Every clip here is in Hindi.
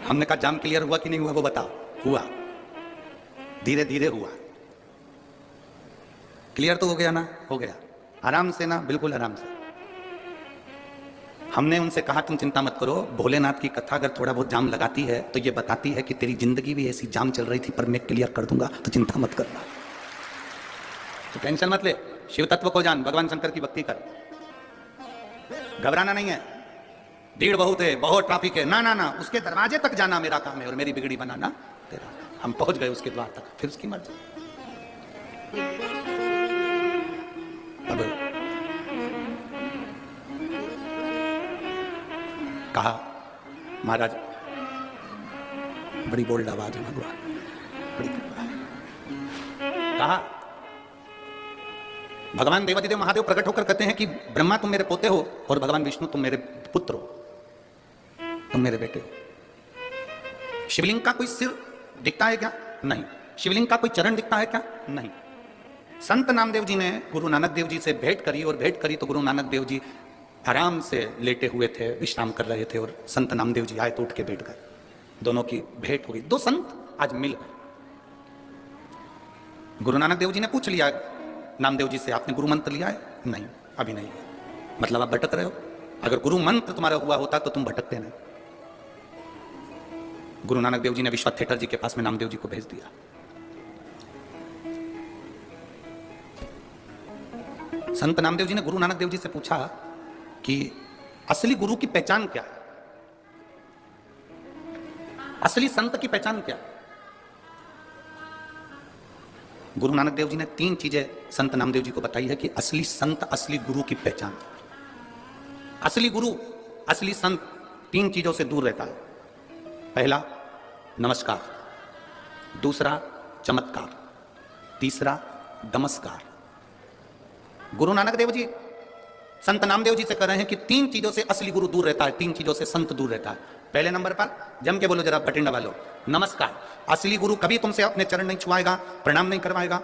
हमने कहा जाम क्लियर हुआ कि नहीं हुआ वो बताओ। हुआ, धीरे धीरे हुआ। क्लियर तो हो गया ना? हो गया। आराम से ना, बिल्कुल आराम से। हमने उनसे कहा तुम चिंता मत करो, भोलेनाथ की कथा अगर थोड़ा बहुत जाम लगाती है तो ये बताती है कि तेरी जिंदगी भी ऐसी जाम चल रही थी पर मैं क्लियर कर दूंगा, तो चिंता मत करना, तो टेंशन मत ले, शिव तत्व को जान, भगवान शंकर की भक्ति कर, घबराना नहीं है। भीड़ बहुत है, बहुत ट्रैफिक है, ना ना ना, उसके दरवाजे तक जाना मेरा काम है और मेरी बिगड़ी बनाना तेरा। हम पहुंच गए उसके द्वार तक, फिर उसकी मर्जी। अब कहा महाराज बड़ी बोल्ड आवाज है भगवान, बड़ी कहा भगवान देवादिदेव महादेव प्रकट होकर कहते हैं कि ब्रह्मा तुम मेरे पोते हो और भगवान विष्णु तुम मेरे पुत्र हो, तुम मेरे बेटे हो। शिवलिंग का कोई सिर दिखता है क्या? नहीं। शिवलिंग का कोई चरण दिखता है क्या? नहीं। संत नामदेव जी ने गुरु नानक देव जी से भेंट करी, और भेंट करी तो गुरु नानक देव जी आराम से लेटे हुए थे, विश्राम कर रहे थे, और संत नामदेव जी आए तो उठ के बैठ गए। दोनों की भेंट हो गई, दो संत आज मिल गए। गुरु नानक देव जी ने पूछ लिया नामदेव जी से, आपने गुरु मंत्र लिया है? नहीं, अभी नहीं। मतलब आप भटक रहे हो। अगर गुरु मंत्र तुम्हारा हुआ होता तो तुम भटकते नहीं। गुरु नानक देव जी ने विश्वनाथ थिएटर जी के पास में नामदेव जी को भेज दिया। संत नामदेव जी ने गुरु नानक देव जी से पूछा कि असली गुरु की पहचान क्या है, असली संत की पहचान क्या है? गुरु नानक देव जी ने तीन चीजें संत नामदेव जी को बताई है कि असली संत, असली गुरु की पहचान। असली गुरु, असली संत तीन चीजों से दूर रहता है। पहला नमस्कार, दूसरा चमत्कार, तीसरा नमस्कार। गुरु नानक देव जी संत नामदेव जी से कह रहे हैं कि तीन चीजों से असली गुरु दूर रहता है, तीन चीजों से संत दूर रहता है। पहले नंबर पर जम के बोलो जरा बटिंडा वालों, नमस्कार। असली गुरु कभी तुमसे अपने चरण नहीं छुआएगा, प्रणाम नहीं करवाएगा।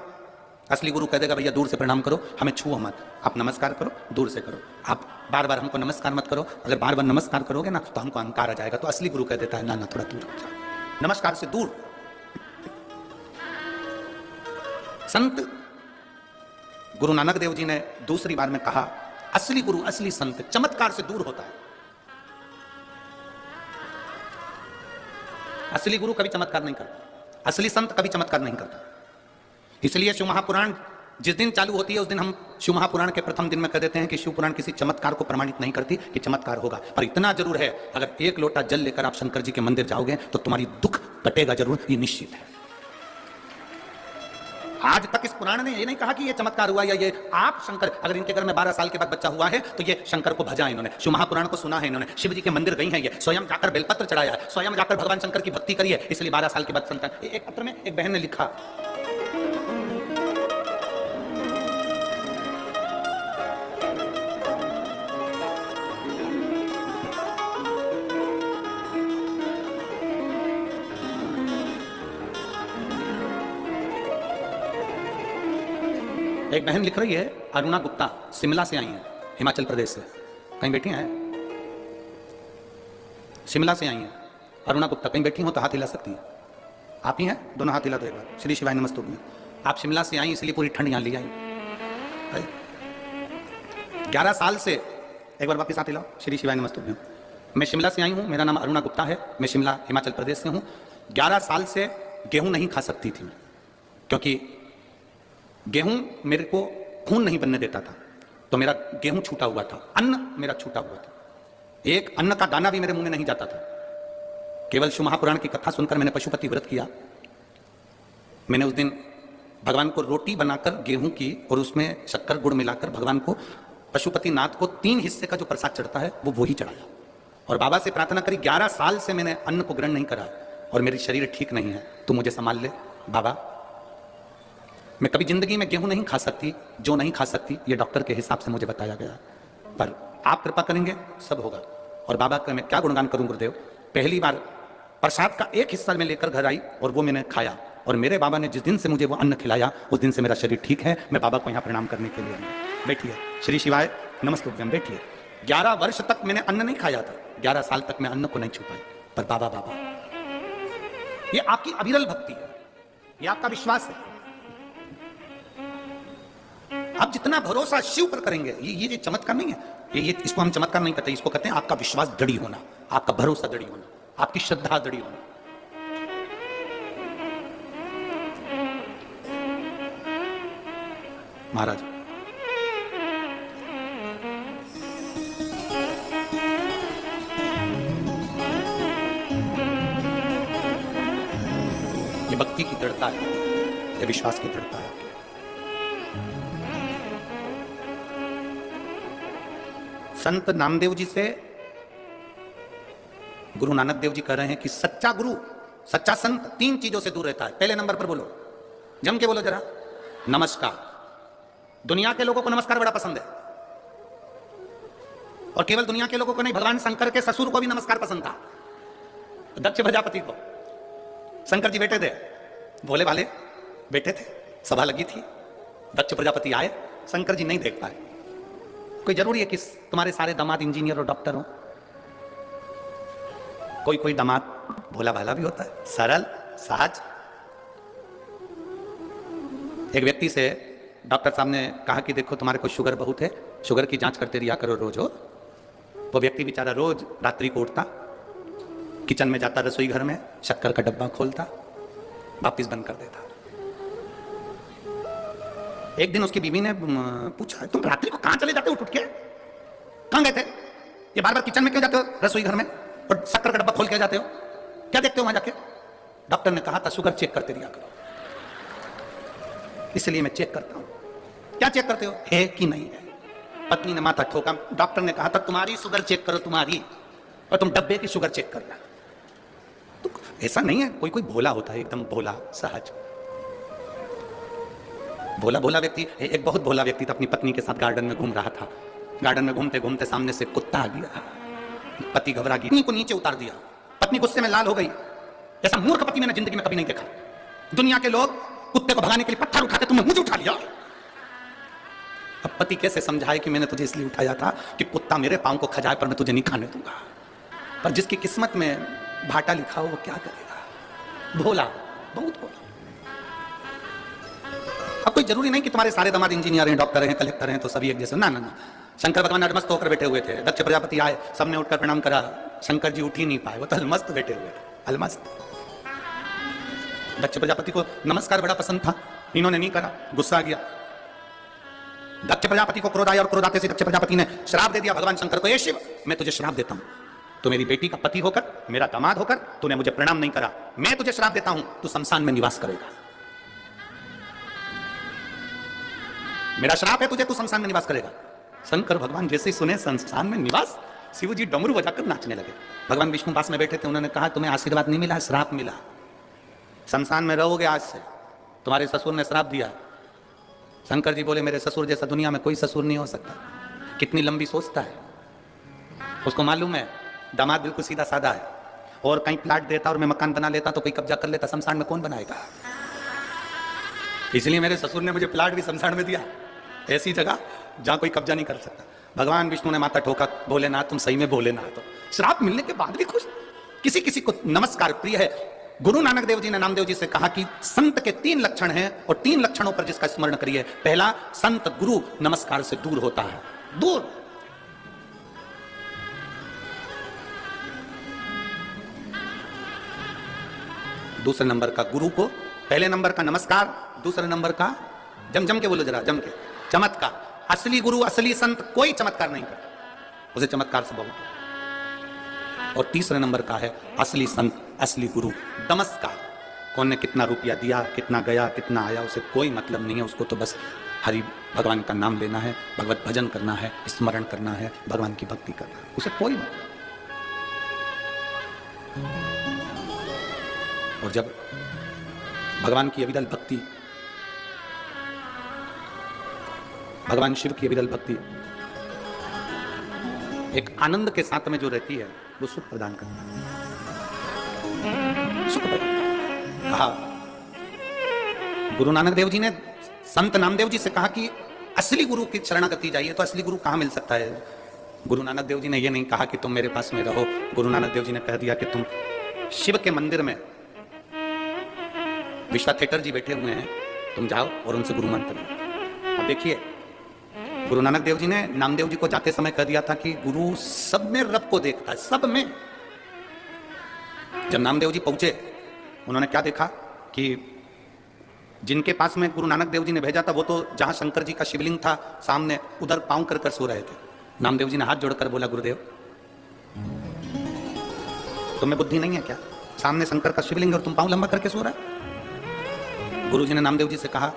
असली गुरु कह देगा भैया दूर से प्रणाम करो, हमें छुओ मत, आप नमस्कार करो, दूर से करो। आप बार बार हमको नमस्कार मत करो, अगर बार बार नमस्कार करोगे ना तो हमको अहंकार आ जाएगा। तो असली गुरु कह देता है ना ना, थोड़ा दूर हो जाओ, नमस्कार से दूर। संत गुरु नानक देव जी ने दूसरी बार में कहा असली गुरु, असली संत चमत्कार से दूर होता है। असली गुरु कभी चमत्कार नहीं करता, असली संत कभी चमत्कार नहीं करता। इसलिए शिव महापुराण जिस दिन चालू होती है उस दिन हम शिव महापुराण के प्रथम दिन में कह देते हैं कि शिव पुराण किसी चमत्कार को प्रमाणित नहीं करती कि चमत्कार होगा। पर इतना जरूर है, अगर एक लोटा जल लेकर आप शंकर जी के मंदिर जाओगे तो तुम्हारी दुख कटेगा जरूर, ये निश्चित है। आज तक इस पुराण ने ये नहीं कहा कि ये चमत्कार हुआ या ये आप शंकर, अगर इनके घर में 12 साल के बाद बच्चा हुआ है तो ये शंकर को भजा इन्होंने, शिव महापुराण को सुना है इन्होंने, शिव जी के मंदिर गई है, ये स्वयं जाकर बेलपत्र चढ़ाया है, स्वयं जाकर भगवान शंकर की भक्ति करी है, इसलिए 12 साल के बाद संतान। एक पत्र में एक बहन ने लिखा, एक बहन लिख रही है, अरुणा गुप्ता, शिमला से आई है, हिमाचल प्रदेश से। कहीं बैठी हैं? शिमला से आई हैं अरुणा गुप्ता। कहीं बैठी हो तो हाथ हिला सकती हैं। आप ही हैं? दोनों हाथ हिला दो एक बार। श्री शिवाय नमस्तुभ्यं। आप शिमला से आई इसलिए पूरी ठंड यहाँ ले आई। 11 साल से, एक बार वापिस हाथ हिलाओ, श्री शिवाय नमस्तुभ्यं। मैं शिमला से आई हूँ, मेरा नाम अरुणा गुप्ता है, मैं शिमला हिमाचल प्रदेश से हूँ। 11 साल से गेहूँ नहीं खा सकती थी क्योंकि गेहूं मेरे को खून नहीं बनने देता था, तो मेरा गेहूं छूटा हुआ था, अन्न मेरा छूटा हुआ था, एक अन्न का दाना भी मेरे मुंह में नहीं जाता था। केवल शिव महापुराण की कथा सुनकर मैंने पशुपति व्रत किया। मैंने उस दिन भगवान को रोटी बनाकर गेहूं की और उसमें शक्कर गुड़ मिलाकर भगवान को, पशुपति नाथ को 3 हिस्से का जो प्रसाद चढ़ता है वो वही चढ़ाया और बाबा से प्रार्थना करी। 11 साल से मैंने अन्न को ग्रहण नहीं करा और मेरी शरीर ठीक नहीं है, तू मुझे संभाल ले बाबा। मैं कभी जिंदगी में गेहूं नहीं खा सकती, जो नहीं खा सकती ये डॉक्टर के हिसाब से मुझे बताया गया, पर आप कृपा करेंगे सब होगा। और बाबा का मैं क्या गुणगान करूं गुरुदेव। पहली बार प्रसाद का एक हिस्सा मैं लेकर घर आई और वो मैंने खाया और मेरे बाबा ने जिस दिन से मुझे वो अन्न खिलाया उस दिन से मेरा शरीर ठीक है। मैं बाबा को यहाँ प्रणाम करने के लिए आई। बैठिए, श्री शिवाय नमस्तुभ्यं। बैठिए। 11 वर्ष तक मैंने अन्न नहीं खाया था, 11 साल तक मैं अन्न को नहीं छू पाई, पर बाबा बाबा ये आपकी अविरल भक्ति है, ये आपका विश्वास है। आप जितना भरोसा शिव पर करेंगे, ये चमत्कार नहीं है, ये इसको हम चमत्कार नहीं कहते, इसको कहते हैं आपका विश्वास दृढ़ होना, आपका भरोसा दृढ़ होना, आपकी श्रद्धा दृढ़ होना। महाराज ये भक्ति की दृढ़ता है, ये विश्वास की दृढ़ता है। संत नामदेव जी से गुरु नानक देव जी कह रहे हैं कि सच्चा गुरु, सच्चा संत 3 चीजों से दूर रहता है। पहले नंबर पर बोलो, जम के बोलो जरा, नमस्कार। दुनिया के लोगों को नमस्कार बड़ा पसंद है, और केवल दुनिया के लोगों को नहीं, भगवान शंकर के ससुर को भी नमस्कार पसंद था। दक्ष प्रजापति को शंकर जी बैठे थे, भोले वाले बैठे थे, सभा लगी थी, दक्ष प्रजापति आए, शंकर जी नहीं देख पाए। कोई जरूरी है कि तुम्हारे सारे दामाद इंजीनियर और डॉक्टर हो? कोई कोई दामाद भोला भाला भी होता है, सरल सहज। एक व्यक्ति से डॉक्टर साहब ने कहा कि देखो तुम्हारे को शुगर बहुत है, शुगर की जांच करते रिया करो रोज। वो व्यक्ति बेचारा रोज रात्रि को उठता, किचन में जाता, रसोई घर में शक्कर का डब्बा खोलता, वापिस बंद कर देता। एक दिन उसकी बीवी ने पूछा, तुम रात्रि को कहां चले जाते हो उठ के? कहां गए थे? ये बार बार किचन में क्यों जाते हो, रसोई घर में, और शक्कर का डब्बा खोल के जाते हो? क्या देखते हो वहां जाके? डॉक्टर ने कहा था शुगर चेक करते रिया करो। इसलिए मैं चेक करता हूं। क्या चेक करते हो? है कि नहीं है? पत्नी ने माथा ठोका। डॉक्टर ने कहा था तुम्हारी शुगर चेक करो, तुम्हारी, और तुम डब्बे की शुगर चेक करना। तो ऐसा नहीं है, कोई कोई भोला होता है, एकदम भोला सहज भोला भोला व्यक्ति। एक बहुत भोला व्यक्ति था, अपनी पत्नी के साथ गार्डन में घूम रहा था। गार्डन में घूमते घूमते सामने से कुत्ता आ गया, पति घबरा गई, पत्नी को नीचे उतार दिया। पत्नी गुस्से में लाल हो गई। ऐसा मूर्ख पति मैंने जिंदगी में कभी नहीं देखा। दुनिया के लोग कुत्ते को भगाने के लिए पत्थर उठाते, तुमने मुझे उठा लिया। अब पति कैसे समझाए कि मैंने तुझे इसलिए उठाया था कि कुत्ता मेरे पांव को खजाए, पर मैं तुझे नहीं खाने दूंगा। पर जिसकी किस्मत में भाटा लिखा हो वो क्या करेगा? भोला, बहुत भोला। अब कोई जरूरी नहीं कि तुम्हारे सारे दामाद इंजीनियर हैं, डॉक्टर हैं, कलेक्टर हैं तो सभी एक जैसे, ना ना ना। शंकर भगवान अलमस्त होकर बैठे हुए थे। दक्ष प्रजापति आए, सबने उठकर प्रणाम करा, शंकर जी उठ ही नहीं पाए, वो तो अलमस्त बैठे हुए थे, अलमस्त। दक्ष प्रजापति को नमस्कार बड़ा पसंद था, इन्होंने नहीं करा, गुस्सा आ गया। दक्ष प्रजापति को क्रोध आया, और क्रोध आते से दक्ष प्रजापति ने श्राप दे दिया भगवान शंकर को, ए शिव, मैं तुझे श्राप देता हूं, तो मेरी बेटी का पति होकर, मेरा दामाद होकर तूने मुझे प्रणाम नहीं करा, मैं तुझे श्राप देता हूं, तू शमशान में निवास करेगा। मेरा श्राप है तुझे, तू शमशान में निवास करेगा। शंकर भगवान जैसे ही सुने शमशान में निवास, शिव जी डमरू बजाकर नाचने लगे। भगवान विष्णु पास में बैठे थे, उन्होंने कहा तुम्हें आशीर्वाद नहीं मिला, श्राप मिला, शमशान में रहोगे आज से, तुम्हारे ससुर ने श्राप दिया। शंकर जी बोले मेरे ससुर जैसा दुनिया में कोई ससुर नहीं हो सकता। कितनी लंबी सोचता है, उसको मालूम है दामाद बिल्कुल सीधा साधा है, और कहीं प्लाट देता और मैं मकान बना लेता तो कोई कब्जा कर लेता, शमशान में कौन बनाएगा? इसलिए मेरे ससुर ने मुझे प्लाट भी शमशान में दिया, ऐसी जगह जहां कोई कब्जा नहीं कर सकता। भगवान विष्णु ने माथा ठोका, भोलेनाथ तुम सही में भोलेनाथ हो। श्राप मिलने के बाद भी खुश। किसी किसी को नमस्कार प्रिय है। गुरु नानक देव जी ने नामदेव जी से कहा कि संत के 3 लक्षण हैं, और 3 लक्षणों पर जिसका स्मरण करिए। पहला, संत गुरु नमस्कार से दूर होता है, दूर। दूसरे नंबर का गुरु को, पहले नंबर का नमस्कार, दूसरे नंबर का जम के बोलो जरा, जम के, चमत्कार। असली गुरु, असली संत कोई चमत्कार नहीं करता, उसे चमत्कार से बहुत। और तीसरे नंबर का है असली संत, असली गुरु, नमस्कार। कौन ने कितना रुपया दिया, कितना गया, कितना आया, उसे कोई मतलब नहीं है। उसको तो बस हरि भगवान का नाम लेना है, भगवत भजन करना है, स्मरण करना है, भगवान की भक्ति करना है, उसे कोई मतलब। और जब भगवान की अविरल भक्ति, भगवान शिव की अविरल भक्ति एक आनंद के साथ में जो रहती है, वो सुख प्रदान करती है, सुख प्रदान। कहा गुरु नानक देव जी ने संत नामदेव जी से कहा कि असली गुरु की शरणागति जाइए। तो असली गुरु कहां मिल सकता है? गुरु नानक देव जी ने यह नहीं कहा कि तुम मेरे पास में रहो। गुरु नानक देव जी ने कह दिया कि तुम शिव के मंदिर में विश्वाथेटर जी बैठे हुए हैं, तुम जाओ और उनसे गुरु मंत्र लो। अब देखिए, गुरु नानक देव जी ने नामदेव जी को जाते समय कह दिया था कि गुरु सब में रब को देखता है, सब में। जब नामदेव जी पहुंचे, उन्होंने क्या देखा कि जिनके पास में गुरु नानक देव जी ने भेजा था, वो तो जहां शंकर जी का शिवलिंग था सामने, उधर पांव कर कर सो रहे थे। नामदेव जी ने हाथ जोड़कर बोला, गुरुदेव तुम्हें बुद्धि नहीं है क्या? सामने शंकर का शिवलिंग और तुम पांव लंबा करके सो रहा है। गुरु जी ने नामदेव जी से कहा,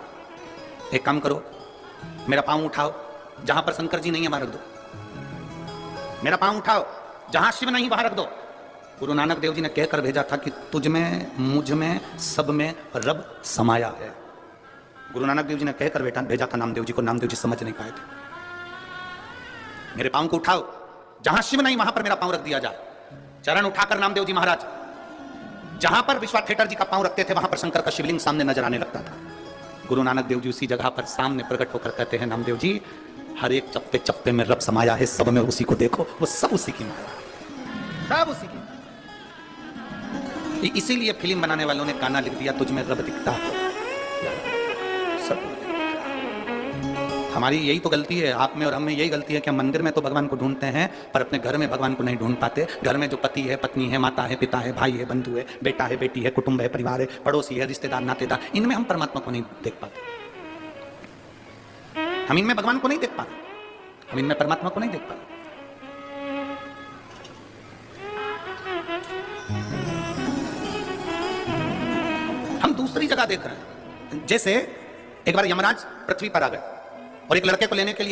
एक काम करो, मेरा पांव उठाओ, जहां पर शंकर जी नहीं है वहां रख दो। मेरा पांव उठाओ, जहां शिव नहीं वहां रख दो। गुरु नानक देव जी ने कहकर भेजा था कि तुझ में, मुझ में, सब में रब समाया है। गुरु नानक देव जी ने कहकर भेजा था नामदेव जी को, नामदेव जी समझ नहीं पाए थे। मेरे पांव को उठाओ, जहां शिव नहीं वहां पर मेरा पांव रख दिया जाए। चरण उठाकर नामदेव जी महाराज जहां पर विश्वाथेटर जी का पांव रखते थे, वहां पर शंकर का शिवलिंग सामने नजर आने लगता था। गुरु नानक देव जी उसी जगह पर सामने प्रकट होकर कहते हैं, नामदेव जी हर एक चप्पे चप्पे में रब समाया है, सब में उसी को देखो, वो सब उसी की माया है, सब उसी की। इसीलिए फिल्म बनाने वालों ने गाना लिख दिया, तुझ में रब दिखता है। सब हमारी यही तो गलती है, आप में और हम में यही गलती है कि हम मंदिर में तो भगवान को ढूंढते हैं, पर अपने घर में भगवान को नहीं ढूंढ पाते। घर में जो पति है, पत्नी है, माता है, पिता है, भाई है, बंधु है, बेटा है, बेटी है, कुटुंब है, परिवार है, पड़ोसी है, रिश्तेदार, नातेदार, इनमें हम परमात्मा को नहीं देख पाते। हम इनमें भगवान को नहीं देख पाते, हम इनमें परमात्मा को नहीं देख पाते। हम दूसरी जगह देख रहे हैं। जैसे एक बार यमराज पृथ्वी पर आ गए और एक लड़के को लेने के लिए